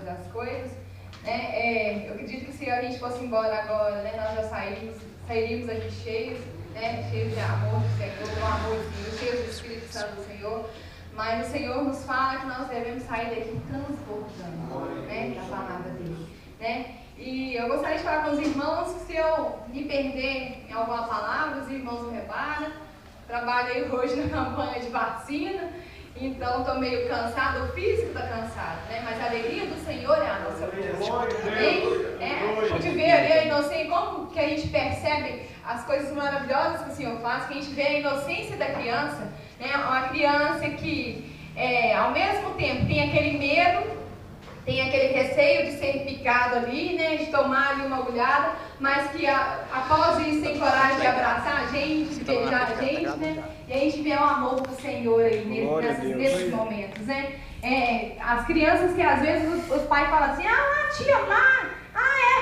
todas as coisas. Eu acredito que se a gente fosse embora agora, nós já sairíamos aqui cheios, cheios de amor do Senhor, do amor de Deus, cheios do Espírito Santo do Senhor. Mas o Senhor nos fala que nós devemos sair daqui transportando, da palavra dele, E eu gostaria de falar com os irmãos que se eu me perder em alguma palavra, os irmãos não reparam. Trabalhei hoje na campanha de vacina, então estou meio cansado, o físico está cansado, Mas a alegria do Senhor é a nossa força. A gente vê ali a inocência, como que a gente percebe as coisas maravilhosas que o Senhor faz, que a gente vê a inocência da criança, Uma criança que, ao mesmo tempo, tem aquele medo, tem aquele receio de ser picado ali, de tomar ali uma agulhada, mas que após isso tem coragem de abraçar a gente, de beijar a gente, E a gente vê o amor do Senhor aí nesses momentos, As crianças que às vezes os pais falam assim, a tia lá,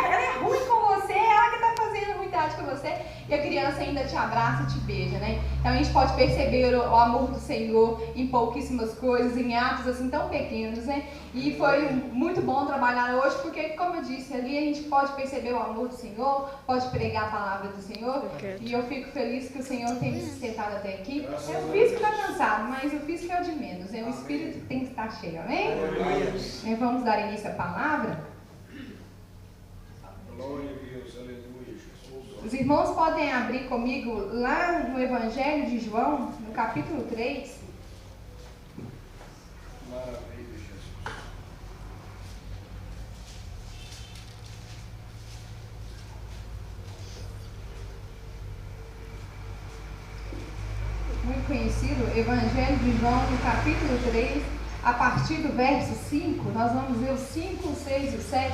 ela é ruim com você, ela que está fazendo ruindade com você, e a criança ainda te abraça e te beija, Então a gente pode perceber o amor do Senhor em pouquíssimas coisas, em atos assim tão pequenos, E foi muito bom trabalhar hoje, porque como eu disse ali, a gente pode perceber o amor do Senhor, pode pregar a palavra do Senhor, e eu fico feliz que o Senhor tem me sustentado até aqui. O físico está cansado, mas o físico é o de menos, O espírito tem que estar cheio, amém? Vamos dar início à palavra. Glória a Deus, aleluia, Jesus. Os irmãos podem abrir comigo lá no Evangelho de João, no capítulo 3. Maravilha, Jesus. Muito conhecido, Evangelho de João, no capítulo 3, a partir do verso 5, nós vamos ver o 5, o 6 e o 7.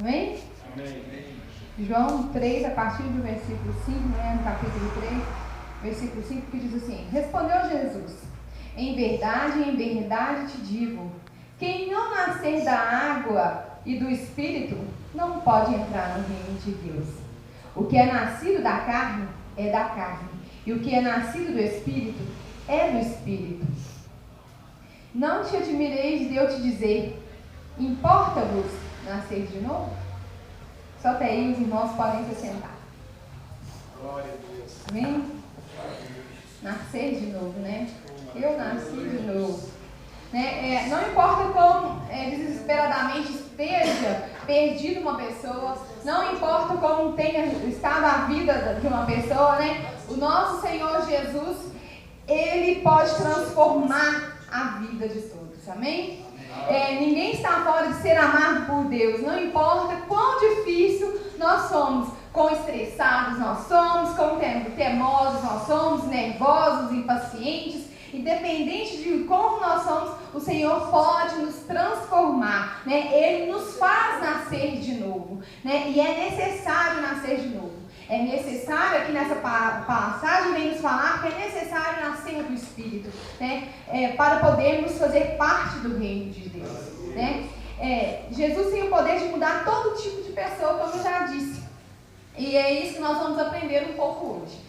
Amém? Amém. João 3, a partir do versículo 5, no capítulo 3, versículo 5, que diz assim: Respondeu Jesus: em verdade te digo, quem não nascer da água e do Espírito não pode entrar no reino de Deus. O que é nascido da carne é da carne, e o que é nascido do Espírito é do Espírito. Não te admireis de eu te dizer, importa-vos nascer de novo? Só até aí os irmãos podem se sentar. Glória a Deus. Amém? Nascer de novo, Eu nasci de novo. Não importa como desesperadamente esteja perdida uma pessoa, não importa como tenha estado a vida de uma pessoa, O nosso Senhor Jesus, Ele pode transformar a vida de todos, amém? Ninguém está fora de ser amado por Deus, não importa quão difícil nós somos, quão estressados nós somos, quão teimosos nós somos, nervosos, impacientes, independente de como nós somos, o Senhor pode nos transformar, Ele nos faz nascer de novo, E é necessário nascer de novo. É necessário, aqui nessa passagem vem nos falar que é necessário nascer do Espírito, para podermos fazer parte do reino de Deus, Jesus tem o poder de mudar todo tipo de pessoa, como eu já disse, e é isso que nós vamos aprender um pouco hoje,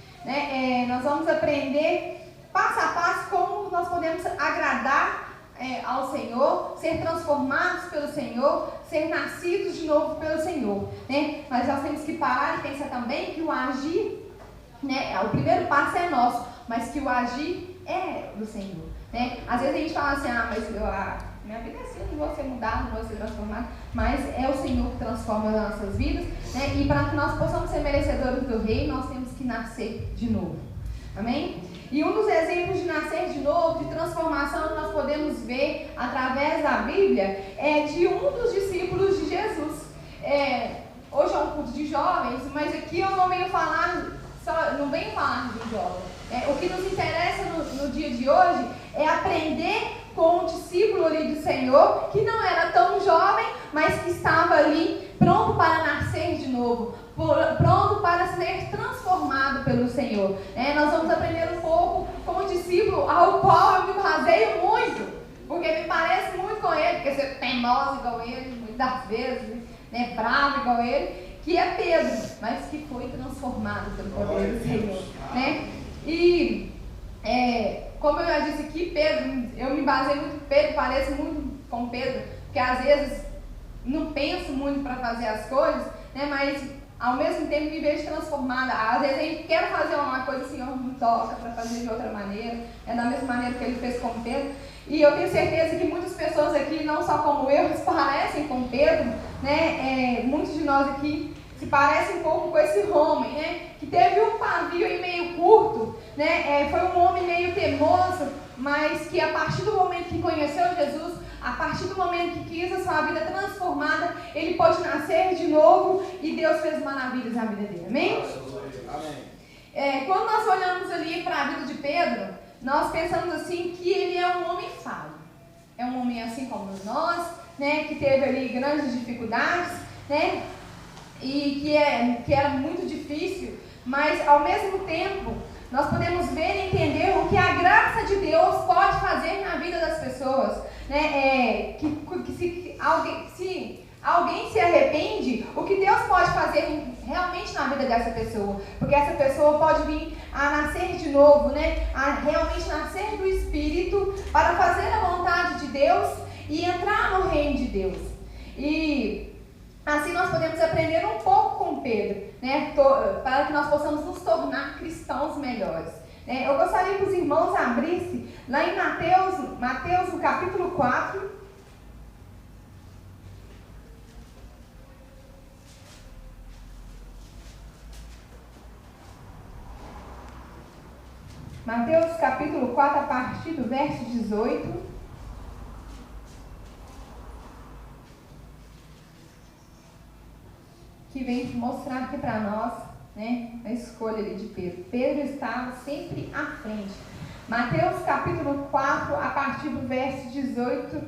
nós vamos aprender passo a passo como nós podemos agradar ao Senhor, ser transformados pelo Senhor, ser nascidos de novo pelo Senhor, Mas nós temos que parar e pensar também que o agir, o primeiro passo é nosso, mas que o agir é do Senhor, Às vezes a gente fala assim, mas minha vida é assim, não vou ser mudado, não vou ser transformado, mas é o Senhor que transforma as nossas vidas, E para que nós possamos ser merecedores do reino, nós temos que nascer de novo, amém? E um dos exemplos de nascer de novo, de transformação que nós podemos ver através da Bíblia é de um dos discípulos de Jesus. Hoje é um culto de jovens, mas aqui eu não venho falar de jovem. O que nos interessa no dia de hoje é aprender com o discípulo ali do Senhor, que não era tão jovem, mas que estava ali pronto para nascer de novo, pronto para ser transformado pelo Senhor. Nós vamos aprender um pouco com o discípulo ao qual eu me baseio muito, porque me parece muito com ele, porque você tem teimoso igual ele, muitas vezes, bravo igual ele, que é Pedro, mas que foi transformado pelo poder do Senhor. E como eu já disse aqui, Pedro, eu me baseei muito em Pedro, pareço muito com Pedro, porque às vezes não penso muito para fazer as coisas, né, mas ao mesmo tempo me vejo transformada. Às vezes a gente quer fazer uma coisa, o Senhor me toca para fazer de outra maneira, da mesma maneira que Ele fez com Pedro. E eu tenho certeza que muitas pessoas aqui, não só como eu, se parecem com Pedro, né, muitos de nós aqui se parecem um pouco com esse homem, né, que teve um pavio aí meio curto, né, foi um homem meio teimoso, mas que a partir do momento que conheceu Jesus, a partir do momento que quis a sua vida transformada, ele pôde nascer de novo e Deus fez maravilhas na vida dele. Amém? Amém. Quando nós olhamos ali para a vida de Pedro, nós pensamos assim que ele é um homem falho. É um homem assim como nós, né, que teve ali grandes dificuldades, né, e que era muito difícil, mas ao mesmo tempo nós podemos ver e entender o que a graça de Deus pode fazer na vida das pessoas, né? Se alguém se arrepende, o que Deus pode fazer realmente na vida dessa pessoa, porque essa pessoa pode vir a nascer de novo, né? A realmente nascer do Espírito para fazer a vontade de Deus e entrar no reino de Deus. E assim nós podemos aprender um pouco com Pedro, né, para que nós possamos nos tornar cristãos melhores. Eu gostaria que os irmãos abrissem lá em Mateus no capítulo 4. Mateus capítulo 4, a partir do verso 18. Que vem mostrar aqui para nós, né, a escolha ali de Pedro. Pedro estava sempre à frente. Mateus capítulo 4, a partir do verso 18,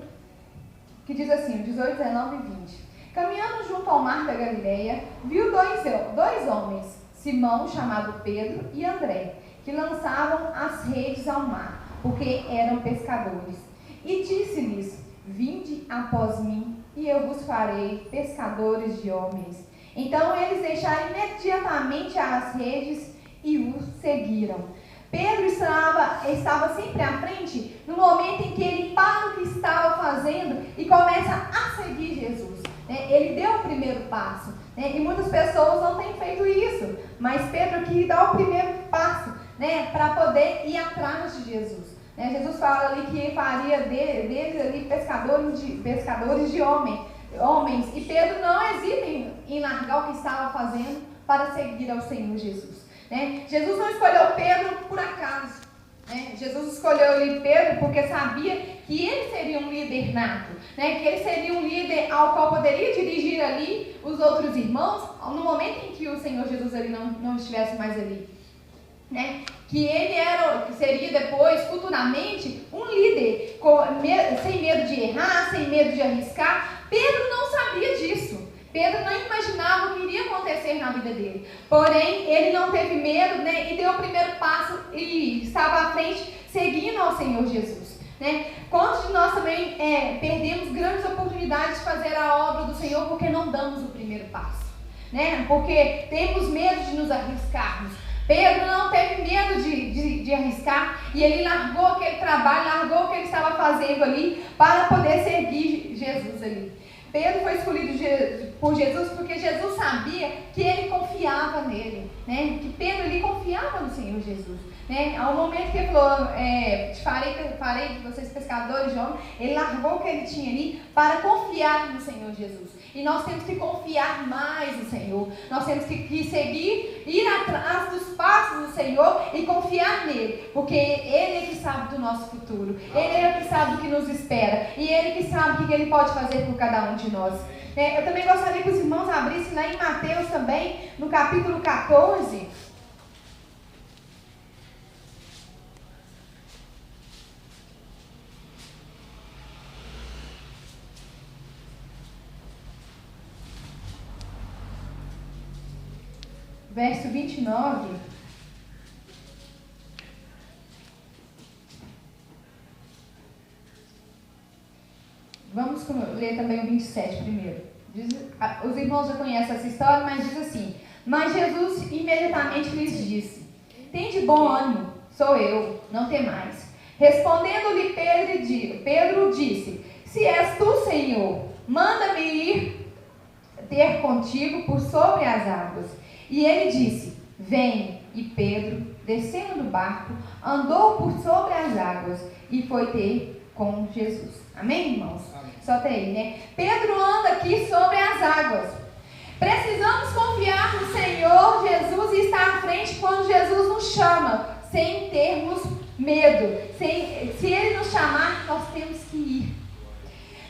que diz assim, 18, 19 e 20. Caminhando junto ao mar da Galileia, viu dois homens, Simão, chamado Pedro, e André, que lançavam as redes ao mar, porque eram pescadores. E disse-lhes, vinde após mim, e eu vos farei pescadores de homens. Então eles deixaram imediatamente as redes e os seguiram. Pedro estava sempre à frente no momento em que ele para o que estava fazendo e começa a seguir Jesus. Ele deu o primeiro passo. E muitas pessoas não têm feito isso. Mas Pedro aqui dá o primeiro passo, para poder ir atrás de Jesus. Jesus fala ali que faria deles ali pescadores de homens. E Pedro não hesita em largar o que estava fazendo para seguir ao Senhor Jesus. Jesus não escolheu Pedro por acaso. Jesus escolheu ali Pedro porque sabia que ele seria um líder nato, que ele seria um líder ao qual poderia dirigir ali os outros irmãos no momento em que o Senhor Jesus ali não estivesse mais ali. Que ele seria depois, futuramente, um líder sem medo de errar, sem medo de arriscar. Pedro não sabia disso. Pedro não imaginava o que iria acontecer na vida dele. Porém, ele não teve medo, e deu o primeiro passo e estava à frente, seguindo ao Senhor Jesus. Quantos de nós também perdemos grandes oportunidades de fazer a obra do Senhor porque não damos o primeiro passo? Porque temos medo de nos arriscarmos. Pedro não teve medo de arriscar e ele largou aquele trabalho, largou o que ele estava fazendo ali para poder seguir Jesus ali. Pedro foi escolhido por Jesus porque Jesus sabia que ele confiava nele, que Pedro ele confiava no Senhor Jesus. Ao momento que ele falou, farei de vocês pescadores de homens, ele largou o que ele tinha ali para confiar no Senhor Jesus. E nós temos que confiar mais no Senhor. Nós temos que seguir, ir atrás dos passos do Senhor e confiar nele. Porque Ele é que sabe do nosso futuro. Ele é que sabe do que nos espera. E Ele que sabe o que Ele pode fazer por cada um de nós. Eu também gostaria que os irmãos abrissem lá em Mateus também, no capítulo 14. Verso 29. Vamos ler também o 27 primeiro. Os irmãos já conhecem essa história, mas diz assim: mas Jesus imediatamente lhes disse: tende bom ânimo, sou eu, não temais. Respondendo-lhe Pedro disse: se és tu, Senhor, manda-me ir ter contigo por sobre as águas. E ele disse: vem. E Pedro, descendo do barco, andou por sobre as águas e foi ter com Jesus. Amém, irmãos? Amém. Só até aí, né? Pedro anda aqui sobre as águas. Precisamos confiar no Senhor Jesus e estar à frente quando Jesus nos chama, sem termos medo. Se Ele nos chamar, nós temos que ir.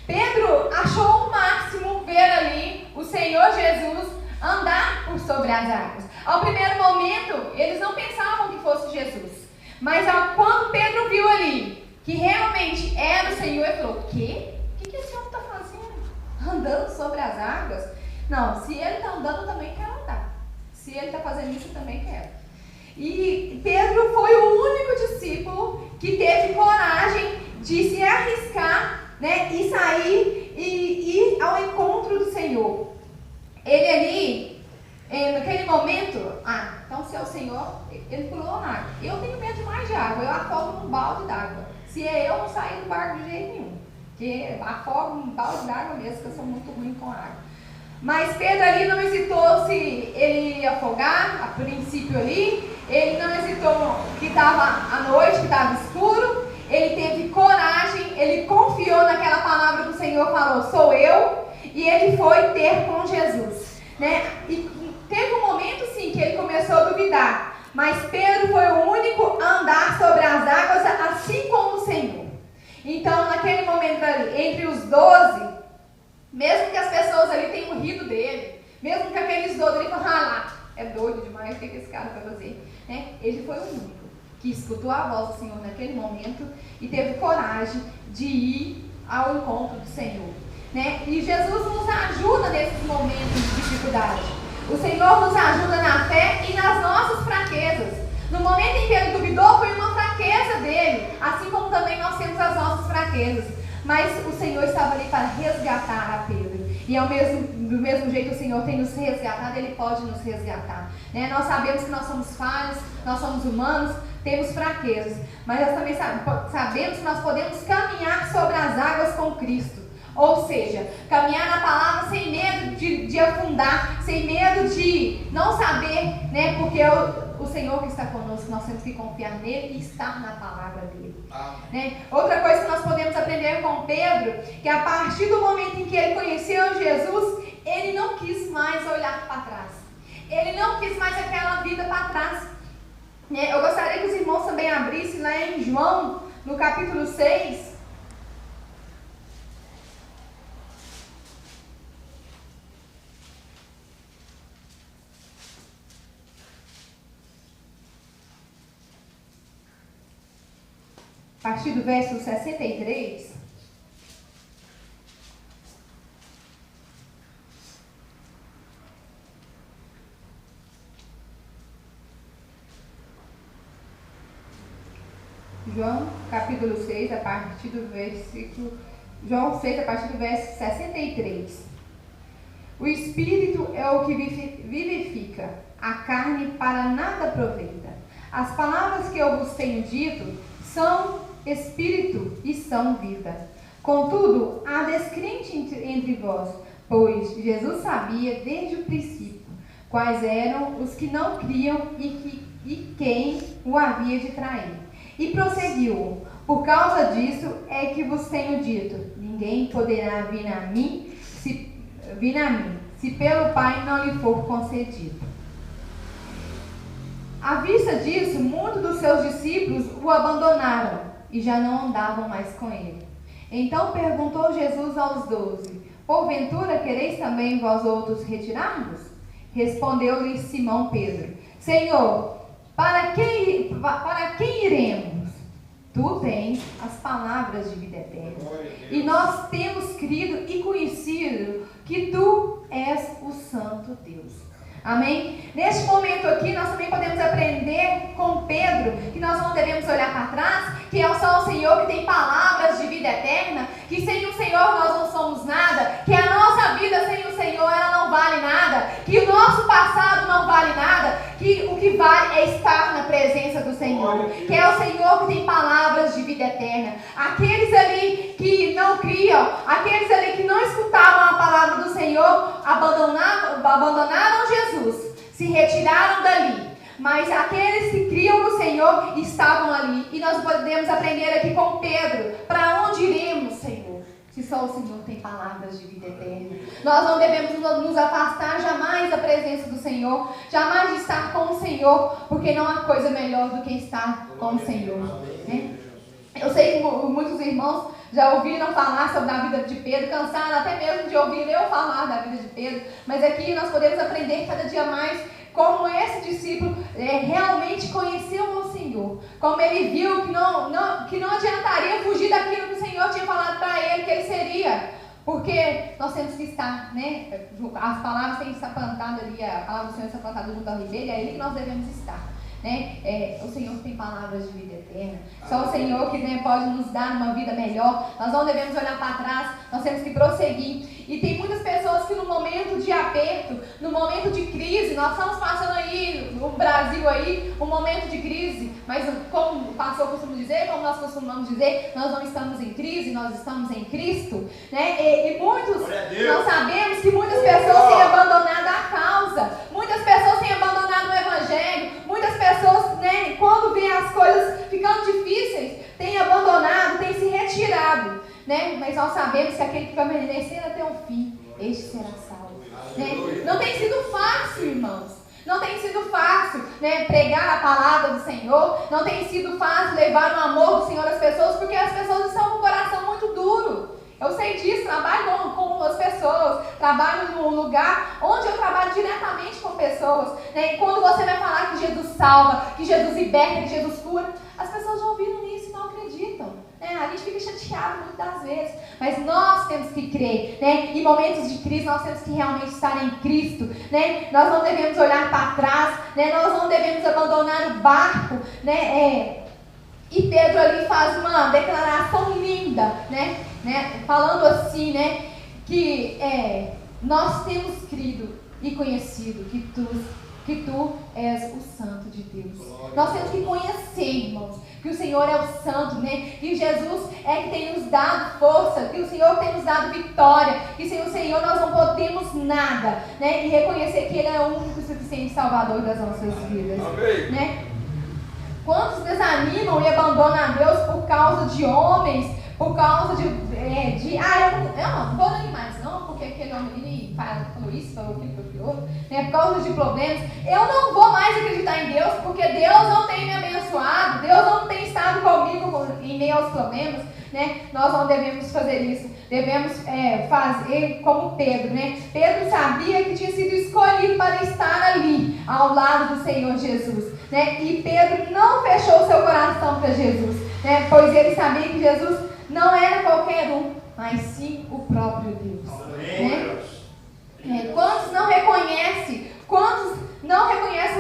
Pedro achou o máximo ver ali o Senhor Jesus andar por sobre as águas. Ao primeiro momento, eles não pensavam que fosse Jesus. Mas quando Pedro viu ali que realmente era o Senhor, ele falou: o quê? O que esse homem está fazendo? Andando sobre as águas? Não, se ele está andando, eu também quero andar. Se ele está fazendo isso, eu também quero. E Pedro foi o único discípulo que teve coragem de se arriscar, né, e sair e ir ao encontro do Senhor. Ele ali, naquele momento, então se é o Senhor, ele pulou na água. Eu tenho medo demais de água, eu afogo num balde d'água. Se é eu, não saio do barco de jeito nenhum, porque afogo num balde d'água mesmo, que eu sou muito ruim com água. Mas Pedro ali não hesitou se ele ia afogar, a princípio ali, ele não hesitou que estava à noite, que estava escuro, ele teve coragem, ele confiou naquela palavra que o Senhor falou: sou eu, e ele foi ter com Jesus, né? E teve um momento sim que ele começou a duvidar, mas Pedro foi o único a andar sobre as águas, assim como o Senhor. Então naquele momento ali, entre os 12, mesmo que as pessoas ali tenham rido dele, mesmo que aqueles 12 ali falaram: lá, é doido demais, o que esse cara vai fazer? Né? Ele foi o único que escutou a voz do Senhor naquele momento e teve coragem de ir ao encontro do Senhor. Né? E Jesus nos ajuda nesses momentos de dificuldade. O Senhor nos ajuda na fé e nas nossas fraquezas. No momento em que ele duvidou, foi uma fraqueza dele, assim como também nós temos as nossas fraquezas. Mas o Senhor estava ali para resgatar a Pedro. E do mesmo jeito o Senhor tem nos resgatado, Ele pode nos resgatar. Né? Nós sabemos que nós somos falhos, nós somos humanos, temos fraquezas. Mas nós também sabemos que nós podemos caminhar sobre as águas com Cristo. Ou seja, caminhar na palavra sem medo de afundar, sem medo de não saber, né? Porque o Senhor que está conosco, nós temos que confiar nele e estar na palavra dele. Né? Outra coisa que nós podemos aprender com Pedro, que a partir do momento em que ele conheceu Jesus, ele não quis mais olhar para trás. Ele não quis mais aquela vida para trás. Né? Eu gostaria que os irmãos também abrissem lá em João, no capítulo 6. A partir do verso 63, João, capítulo 6, a partir do versículo, João 6, a partir do verso 63. O Espírito é o que vivifica, a carne para nada aproveita. As palavras que eu vos tenho dito são Espírito e são vida. Contudo, há descrente entre vós, pois Jesus sabia desde o princípio quais eram os que não criam e quem o havia de trair. E prosseguiu: por causa disso é que vos tenho dito: ninguém poderá vir a mim, se pelo Pai não lhe for concedido. À vista disso, muitos dos seus discípulos o abandonaram e já não andavam mais com ele. Então perguntou Jesus aos 12: porventura quereis também vós outros retirar-vos? Respondeu-lhe Simão Pedro: Senhor, para quem iremos? Tu tens as palavras de vida eterna. E nós temos crido e conhecido que tu és o Santo Deus. Amém? Neste momento aqui, nós também podemos aprender com Pedro que nós não devemos olhar para trás, que é só o Senhor que tem palavras de vida eterna, que sem o Senhor nós não somos nada, que a nossa vida sem o Senhor ela não vale nada, que o nosso passado não vale nada, que o que vale é estar na presença do Senhor, que é que tem palavras de vida eterna. Aqueles ali que não criam, aqueles ali que não escutavam a palavra do Senhor, abandonaram Jesus, se retiraram dali. Mas aqueles que criam no Senhor estavam ali. E nós podemos aprender aqui com Pedro: para onde iremos, Senhor? Se só o Senhor tem palavras de vida eterna. Nós não devemos nos afastar jamais da presença do Senhor, jamais de estar com o Senhor, porque não há coisa melhor do que estar com o Senhor, né? Eu sei que muitos irmãos já ouviram falar sobre a vida de Pedro, cansaram até mesmo de ouvir eu falar da vida de Pedro, mas aqui nós podemos aprender cada dia mais como esse discípulo realmente conheceu o Senhor, como ele viu que não adiantaria fugir daquilo que o Senhor tinha falado para ele que ele seria, porque nós temos que estar, né? As palavras têm que estar plantadas ali, a palavra do Senhor está plantada junto ao ribeiro, é aí que nós devemos estar. Né? O Senhor tem palavras de vida eterna. Só o Senhor que, né, pode nos dar uma vida melhor. Nós não devemos olhar para trás, nós temos que prosseguir. E tem muitas pessoas que no momento de aperto, no momento de crise, nós estamos passando aí, no Brasil aí, um momento de crise, mas como o pastor costuma dizer, como nós costumamos dizer, nós não estamos em crise, nós estamos em Cristo, né? E muitos, nós sabemos que muitas pessoas têm abandonado a causa, muitas pessoas têm abandonado o Evangelho, muitas pessoas, né, quando vê as coisas ficando difíceis, têm abandonado, têm se retirado. Né? Mas nós sabemos que aquele que vai permanecer até o fim, este será salvo. Né? Não tem sido fácil, irmãos. Não tem sido fácil, né, pregar a palavra do Senhor. Não tem sido fácil levar o amor do Senhor às pessoas, porque as pessoas estão com o coração muito duro. Eu sei disso, trabalho com as pessoas, trabalho num lugar onde eu trabalho diretamente com pessoas. Né? E quando você vai falar que Jesus salva, que Jesus liberta, que Jesus cura, as pessoas já ouviram isso e não acreditam. A gente fica chateado muitas das vezes, mas nós temos que crer, né? Em momentos de crise nós temos que realmente estar em Cristo, né? Nós não devemos olhar para trás, né? Nós não devemos abandonar o barco, né? E Pedro ali faz uma declaração linda, né? Falando assim, né? Que nós temos crido e conhecido que tu és o Santo de Deus. Nós temos que conhecer, irmãos, que o Senhor é o Santo, né? Que Jesus é que tem nos dado força, que o Senhor tem nos dado vitória, que sem o Senhor nós não podemos nada, né? E reconhecer que Ele é o único e suficiente Salvador das nossas vidas, né? Quantos desanimam e abandonam a Deus por causa de homens, por causa eu não vou nem mais não, porque aquele homem falou isso, falou aquilo, falou outro, né? Por causa de problemas, eu não vou mais acreditar em Deus, porque Deus não tem me abençoado, Deus não tem estado comigo em meio aos problemas, né? Nós não devemos fazer isso, devemos fazer como Pedro, né? Pedro sabia que tinha sido escolhido para estar ali, ao lado do Senhor Jesus, né? E Pedro não fechou seu coração para Jesus, né? Pois ele sabia que Jesus não era qualquer um, mas sim o próprio Deus. Né? Quantos não reconhecem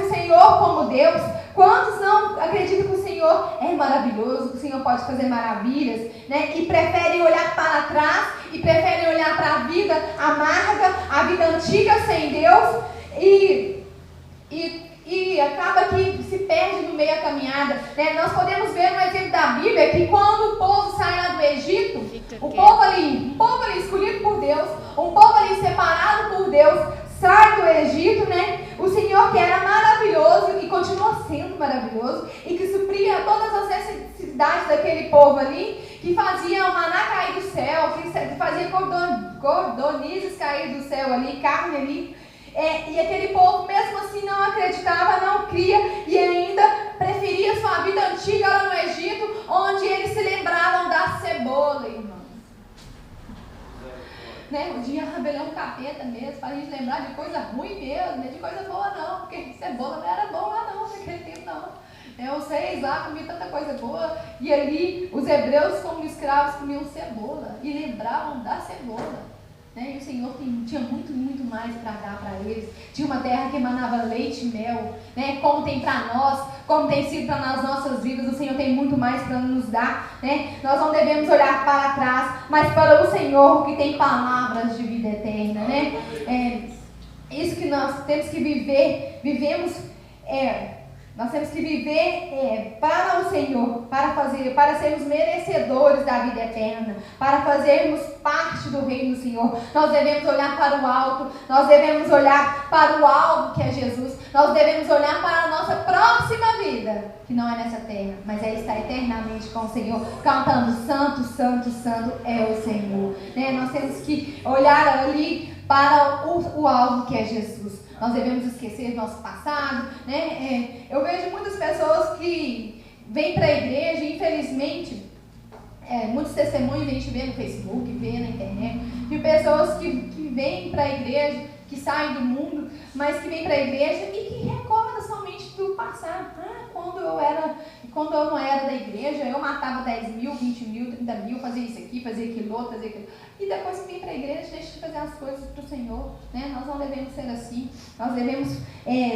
o Senhor como Deus? Quantos não acreditam que o Senhor é maravilhoso, que o Senhor pode fazer maravilhas, né? E preferem olhar para trás, e preferem olhar para a vida amarga, a vida antiga sem Deus, e acaba que se perde no meio da caminhada, né? Nós podemos ver no exemplo da Bíblia que quando o povo sai lá do Egito, um povo ali escolhido por Deus, um povo ali separado por Deus, sai do Egito, né? O Senhor, que era maravilhoso e continua sendo maravilhoso e que supria todas as necessidades daquele povo ali, que fazia o maná cair do céu, que fazia cordonizes cair do céu ali, carne ali. E aquele povo mesmo assim não acreditava, não cria e ainda preferia sua vida antiga lá no Egito, onde eles se lembravam da cebola, irmãos. Né? O dia rebelião capeta mesmo, para a gente lembrar de coisa ruim mesmo, né? De coisa boa não, porque cebola não era bom lá não, naquele tempo não. Vocês lá comiam tanta coisa boa, e ali os hebreus como escravos comiam cebola e lembravam da cebola. Né? E o Senhor tinha muito, muito mais para dar para eles. Tinha uma terra que emanava leite e mel, né? Como tem para nós, como tem sido para as nossas vidas, o Senhor tem muito mais para nos dar, né? Nós não devemos olhar para trás, mas para o Senhor que tem palavras de vida eterna, né? Isso que nós temos que viver, vivemos Nós temos que viver para o Senhor, para sermos merecedores da vida eterna, para fazermos parte do reino do Senhor. Nós devemos olhar para o alto, nós devemos olhar para o alvo que é Jesus, nós devemos olhar para a nossa próxima vida, que não é nessa terra, mas é estar eternamente com o Senhor, cantando Santo, Santo, Santo é o Senhor. Nós temos que olhar ali para o alvo que é Jesus. Nós devemos esquecer nosso passado, Eu vejo muitas pessoas que vêm para a igreja, infelizmente, muitos testemunhos a gente vê no Facebook, vê na internet, de pessoas que vêm para a igreja, que saem do mundo, mas que vêm para a igreja e que recordam somente do passado. Quando eu não era da igreja, eu matava 10 mil, 20 mil, 30 mil, fazia isso aqui, fazia aquilo outro, fazia aquilo. E depois que vem para a igreja, deixa de fazer as coisas para o Senhor. Nós não devemos ser assim. Nós devemos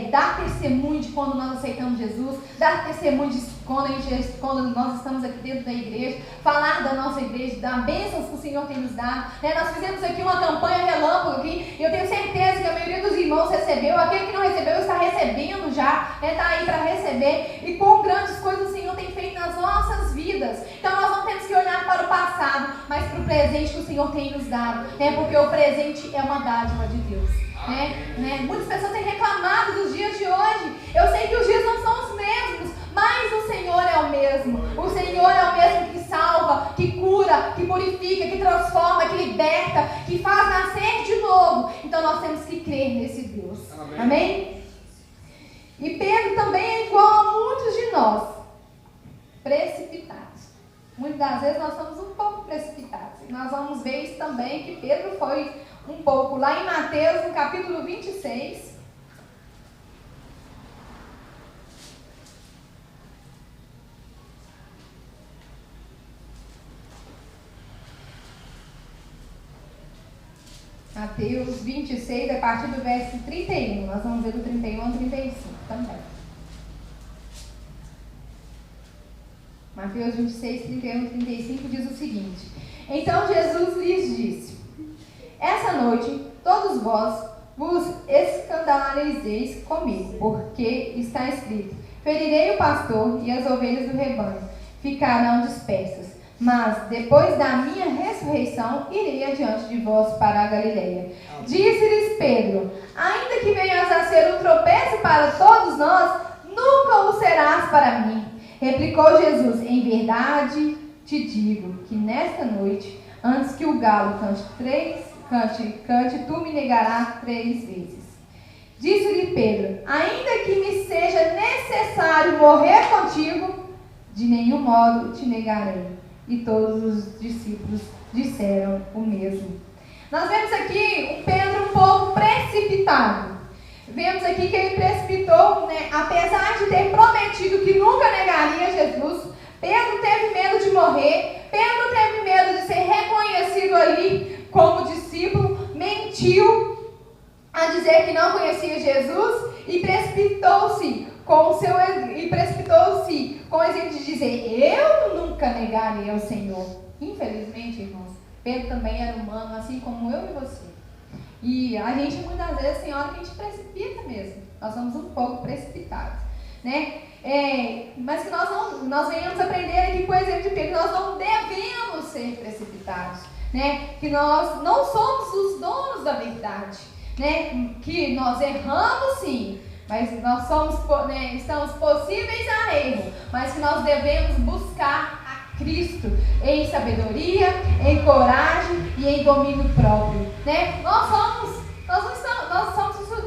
dar testemunho de quando nós aceitamos Jesus, dar testemunho de quando nós estamos aqui dentro da igreja, falar da nossa igreja, das bênçãos que o Senhor tem nos dado. Nós fizemos aqui uma campanha relâmpago aqui, e eu tenho certeza que a maioria dos irmãos recebeu, aquele que não recebeu está recebendo já, está aí para receber, e com grandes coisas o Senhor tem feito nas nossas vidas. Então nós não temos que olhar para o passado, mas para o presente que o Senhor tem nos dado, porque o presente é uma dádiva de Deus. Muitas pessoas têm reclamado dos dias de hoje. Eu sei que os dias não são os mesmos, mas o Senhor é o mesmo. O Senhor é o mesmo que salva, que cura, que purifica, que transforma, que liberta, que faz nascer de novo. Então nós temos que crer nesse Deus. Amém? E Pedro também é igual a muitos de nós, precipitados. Muitas das vezes nós somos um pouco precipitados. E nós vamos ver isso também, que Pedro foi um pouco. Lá em Mateus, no capítulo 26. Mateus 26, a partir do verso 31. Nós vamos ver do 31 ao 35 também. Mateus 26, 31 e 35 diz o seguinte: Então Jesus lhes disse: Essa noite todos vós vos escandalizeis comigo, porque está escrito: Ferirei o pastor e as ovelhas do rebanho ficarão dispersas. Mas depois da minha ressurreição irei adiante de vós para a Galileia. Disse-lhes Pedro: Ainda que venhas a ser um tropeço para todos nós, nunca o serás para mim. Replicou Jesus: Em verdade te digo que nesta noite, antes que o galo cante, tu me negarás 3 vezes. Disse-lhe Pedro: Ainda que me seja necessário morrer contigo, de nenhum modo te negarei. E todos os discípulos disseram o mesmo. Nós vemos aqui um Pedro um pouco precipitado. Vemos aqui que ele precipitou, apesar de ter prometido que nunca negaria Jesus. Pedro teve medo de morrer. Pedro teve medo de ser reconhecido ali como discípulo. Mentiu a dizer que não conhecia Jesus e precipitou-se com o exemplo de dizer: Eu nunca negarei ao Senhor. Infelizmente, irmãos, Pedro também era humano, assim como eu e você. E a gente muitas vezes tem hora que a gente precipita mesmo. Nós somos um pouco precipitados, mas que nós venhamos aprender aqui com o exemplo de Pedro, nós não devemos ser precipitados, que nós não somos os donos da verdade, que nós erramos sim, mas nós estamos possíveis a erro, mas que nós devemos buscar a Cristo em sabedoria, em coragem e em domínio próprio. Nós somos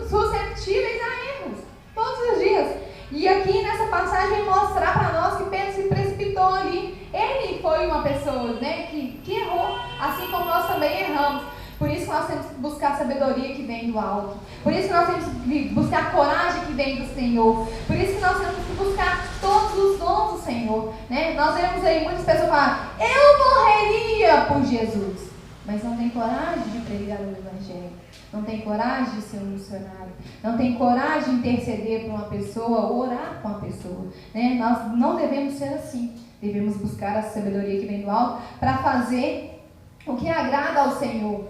suscetíveis a erros todos os dias. E aqui nessa passagem mostrar para nós que Pedro se precipitou ali. Ele foi uma pessoa que errou, assim como nós também erramos. Por isso que nós temos que buscar a sabedoria que vem do alto. Por isso que nós temos que buscar a coragem que vem do Senhor. Por isso que nós temos que buscar todos os dons do Senhor. Nós vemos aí muitas pessoas falar: eu morreria por Jesus. Mas não tem coragem de pregar o Evangelho. Não tem coragem de ser um missionário. Não tem coragem de interceder por uma pessoa, orar com uma pessoa. Nós não devemos ser assim. Devemos buscar a sabedoria que vem do alto para fazer o que agrada ao Senhor.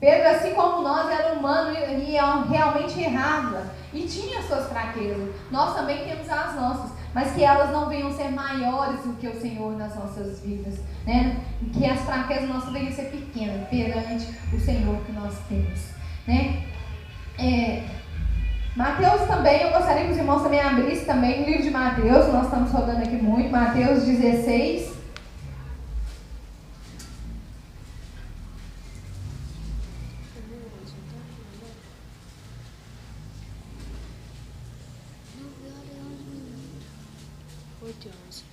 Pedro, assim como nós, era humano e realmente errava. E tinha suas fraquezas. Nós também temos as nossas. Mas que elas não venham ser maiores do que o Senhor nas nossas vidas. Né? Que as fraquezas nossas venham ser pequenas perante o Senhor que nós temos. Né? Mateus também, eu gostaria que os irmãos também abrissem também o livro de Mateus. Nós estamos rodando aqui muito. Mateus 16. Deus.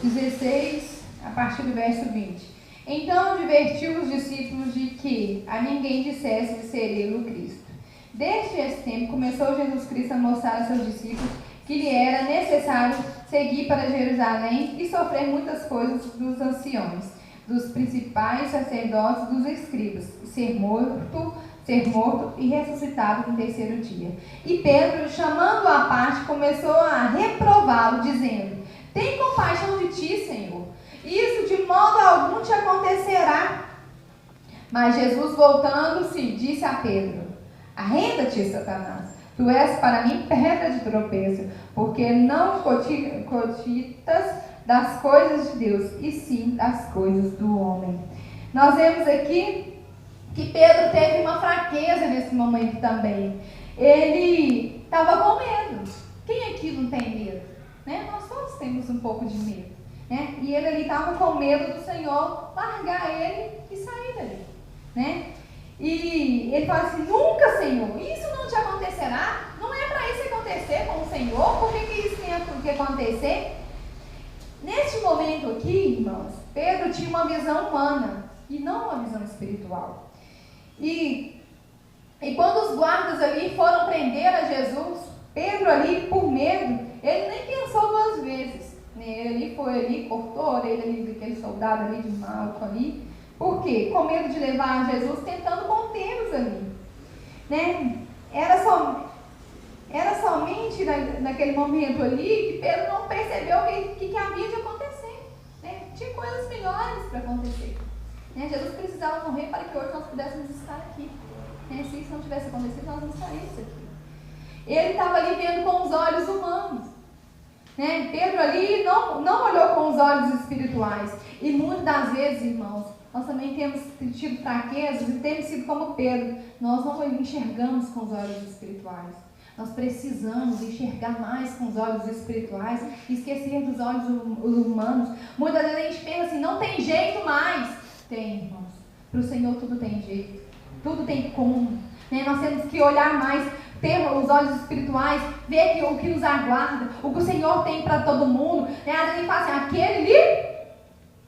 16, a partir do verso 20. Então advertiu os discípulos de que a ninguém dissesse que seria ele o Cristo. Desde esse tempo começou Jesus Cristo a mostrar a seus discípulos que lhe era necessário seguir para Jerusalém e sofrer muitas coisas dos anciões, dos principais sacerdotes, dos escribas, ser morto e ressuscitado no terceiro dia. E Pedro, chamando-o à parte, começou a reprová-lo, dizendo: tem compaixão de ti, Senhor. Isso de modo algum te acontecerá. Mas Jesus, voltando-se, disse a Pedro: arrenda-te, Satanás. Tu és para mim pedra de tropeço, porque não cogitas das coisas de Deus, e sim das coisas do homem. Nós vemos aqui que Pedro teve uma fraqueza nesse momento também. Ele estava com medo. Quem aqui não tem medo? Né? Nós todos temos um pouco de medo. Né? E ele ali estava com medo do Senhor largar ele e sair dali. Né? E ele fala assim: nunca, Senhor, isso não te acontecerá. Não é para isso acontecer com o Senhor. Por que isso tem que acontecer? Neste momento aqui, irmãos, Pedro tinha uma visão humana e não uma visão espiritual. E quando os guardas ali foram prender a Jesus, Pedro ali, por medo, ele nem pensou duas vezes. Ele foi ali, cortou a orelha ali daquele soldado ali de Malco ali. Por quê? Com medo de levar Jesus, tentando contê-los ali. Né? Era somente naquele momento ali que Pedro não percebeu o que havia de acontecer. Né? Tinha coisas melhores para acontecer. Né? Jesus precisava morrer para que hoje nós pudéssemos estar aqui. Né? Se isso não tivesse acontecido, nós não estaríamos aqui. Ele estava ali vendo com os olhos humanos. Né? Pedro ali não olhou com os olhos espirituais. E muitas das vezes, irmãos, nós também temos tido fraquezas e temos sido como Pedro. Nós não enxergamos com os olhos espirituais. Nós precisamos enxergar mais com os olhos espirituais e esquecer dos olhos humanos. Muitas vezes a gente pensa assim: não tem jeito mais. Tem, irmãos. Para o Senhor tudo tem jeito. Tudo tem como. Né? Nós temos que olhar mais, ter os olhos espirituais, ver o que nos aguarda, o que o Senhor tem para todo mundo. Né? Às vezes a gente fala assim: aquele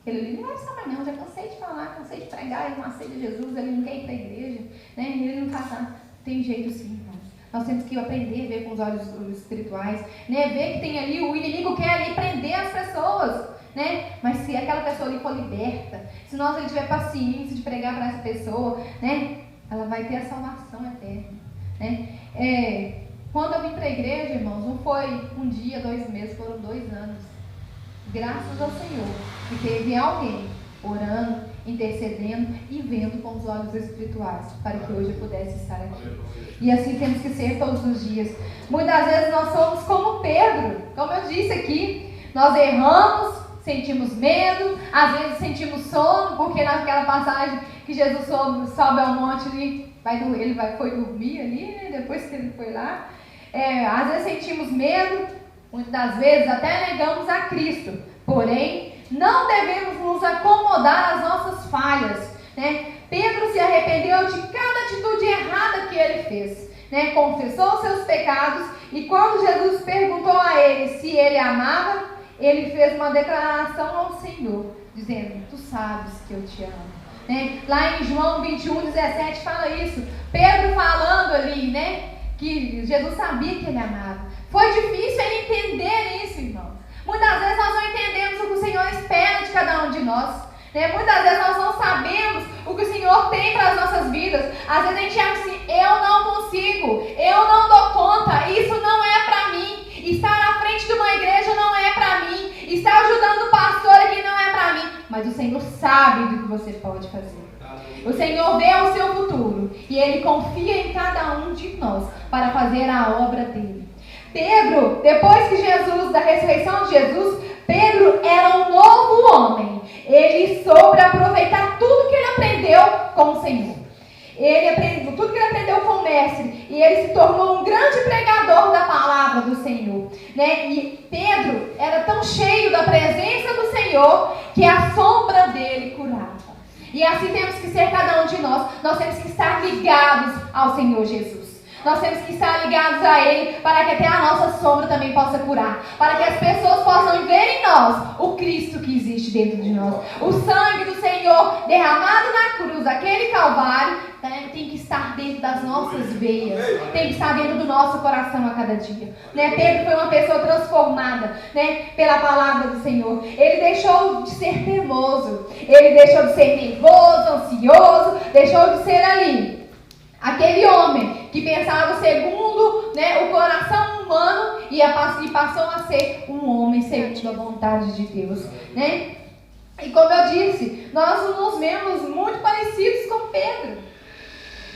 ali não vai estar mais não, já cansei de falar, cansei de pregar, ele não aceita Jesus, ele não quer ir para a igreja, né? Ele não faz nada. Tem jeito sim, irmãos. Nós temos que aprender a ver com os olhos espirituais, né? Ver que tem ali, o inimigo quer ali prender as pessoas, né? Mas se aquela pessoa ali for liberta, se nós ali tiver paciência de pregar para essa pessoa, né? Ela vai ter a salvação eterna, né? Quando eu vim para a igreja, irmãos, não foi um dia, 2 meses, foram 2 anos. Graças ao Senhor, que teve alguém orando, intercedendo e vendo com os olhos espirituais, para que hoje eu pudesse estar aqui. E assim temos que ser todos os dias. Muitas vezes nós somos como Pedro, como eu disse aqui, nós erramos, sentimos medo, às vezes sentimos sono, porque naquela passagem que Jesus sobe ao monte ali, foi dormir ali, né, depois que ele foi lá. Às vezes sentimos medo, muitas das vezes até negamos a Cristo, porém não devemos nos acomodar às nossas falhas. Né? Pedro se arrependeu de cada atitude errada que ele fez, né? Confessou seus pecados e quando Jesus perguntou a ele se ele amava, ele fez uma declaração ao Senhor, dizendo: tu sabes que eu te amo. Né? Lá em João 21:17 fala isso, Pedro falando ali, né? Que Jesus sabia que ele amava. Foi difícil ele entender isso, irmãos. Muitas vezes nós não entendemos o que o Senhor espera de cada um de nós. Né? Muitas vezes nós não sabemos o que o Senhor tem para as nossas vidas. Às vezes a gente acha assim: eu não consigo, eu não dou conta, isso não é para mim. Estar à frente de uma igreja não é para mim. Estar ajudando mas o Senhor sabe do que você pode fazer. O Senhor vê o seu futuro e Ele confia em cada um de nós para fazer a obra dele. Pedro, depois que da ressurreição de Jesus, Pedro era um novo homem. Ele soube aproveitar tudo que ele aprendeu com o Senhor. Ele aprendeu tudo que ele aprendeu com o mestre e ele se tornou um grande pregador da palavra do Senhor, né? E Pedro era tão cheio da presença do Senhor que a sombra dele curava. E assim temos que ser cada um de nós. Nós temos que estar ligados ao Senhor Jesus. Nós temos que estar ligados a Ele para que até a nossa sombra também possa curar. Para que as pessoas possam ver em nós o Cristo que existe dentro de nós. O sangue do Senhor derramado na cruz, aquele Calvário, tem que estar dentro das nossas veias. Tem que estar dentro do nosso coração a cada dia. Né? Pedro foi uma pessoa transformada, né, pela palavra do Senhor. Ele deixou de ser teimoso. Ele deixou de ser nervoso, ansioso. Deixou de ser ali aquele homem que pensava segundo, né, o coração humano e passou a ser um homem segundo a vontade de Deus, né? E como eu disse, nós nos vemos muito parecidos com Pedro.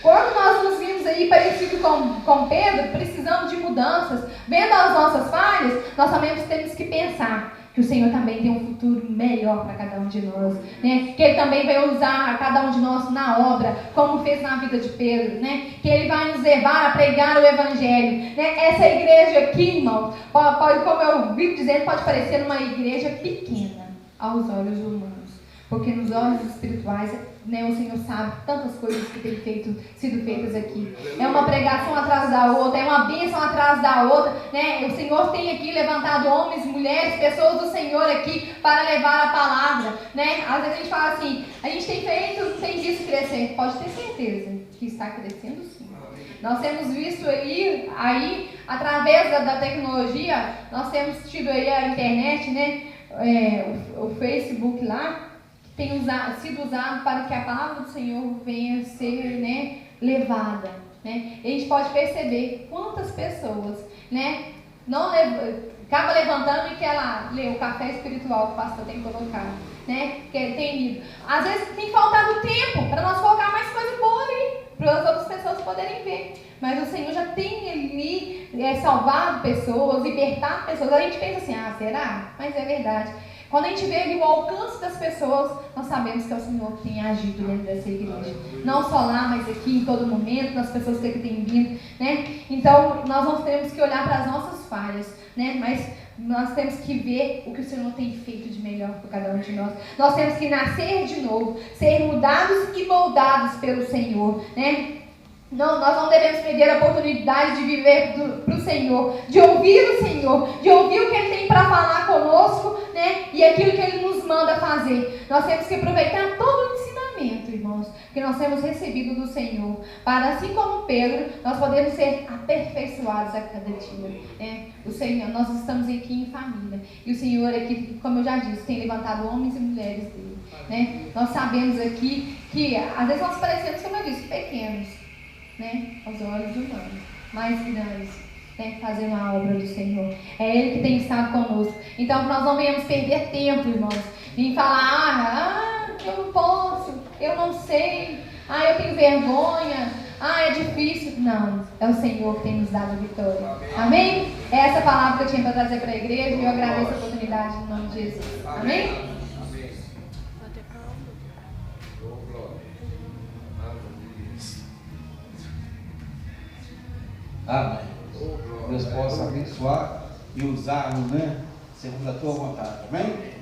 Quando nós nos vimos aí parecidos com Pedro, precisando de mudanças, vendo as nossas falhas, nós também temos que pensar que o Senhor também tem um futuro melhor para cada um de nós, né? Que Ele também vai usar cada um de nós na obra, como fez na vida de Pedro, né? Que Ele vai nos levar a pregar o Evangelho, né? Essa igreja aqui, irmãos, pode, como eu vivo dizendo, pode parecer uma igreja pequena aos olhos humanos, porque nos olhos espirituais, né, o Senhor sabe tantas coisas que têm sido feitas aqui. É uma pregação atrás da outra, é uma bênção atrás da outra, né? O Senhor tem aqui levantado homens, mulheres, pessoas do Senhor aqui para levar a palavra, né? Às vezes a gente fala assim, a gente tem visto crescer. Pode ter certeza que está crescendo sim. Nós temos visto aí através da tecnologia, nós temos tido aí a internet, né? O Facebook lá, tem sido usado para que a palavra do Senhor venha a ser, né, levada, né? E a gente pode perceber quantas pessoas, né, acaba levantando e quer lá ler o café espiritual que o pastor tem colocado, né, que tem lido. Às vezes tem faltado tempo para nós colocar mais coisa boa ali, para as outras pessoas poderem ver. Mas o Senhor já tem ali salvado pessoas, libertado pessoas. A gente pensa assim, será? Mas é verdade. Quando a gente vê ali o alcance das pessoas, nós sabemos que é o Senhor que tem agido dentro dessa igreja. Não só lá, mas aqui, em todo momento, nas pessoas que têm vindo, né? Então, nós não temos que olhar para as nossas falhas, né? Mas nós temos que ver o que o Senhor tem feito de melhor por cada um de nós. Nós temos que nascer de novo, ser mudados e moldados pelo Senhor, né? Não, nós não devemos perder a oportunidade de viver para o Senhor, de ouvir o Senhor, de ouvir o que Ele tem para falar conosco, né? E aquilo que Ele nos manda fazer. Nós temos que aproveitar todo o ensinamento, irmãos, que nós temos recebido do Senhor, para, assim como Pedro, nós podemos ser aperfeiçoados a cada dia, né? O Senhor, nós estamos aqui em família, e o Senhor aqui, como eu já disse, tem levantado homens e mulheres dele, né? Nós sabemos aqui que, às vezes nós parecemos, como eu disse, pequenos, né, aos olhos humanos, mais grandes, né, fazendo a obra do Senhor. É Ele que tem estado conosco. Então, nós não venhamos perder tempo, irmãos, em falar, eu não posso, eu não sei, eu tenho vergonha, é difícil. Não, é o Senhor que tem nos dado a vitória. Amém? É essa palavra que eu tinha para trazer para a igreja e eu agradeço a oportunidade em nome de Jesus. Amém? Amém. Deus possa abençoar e usar-nos, né? Segundo a tua vontade. Amém?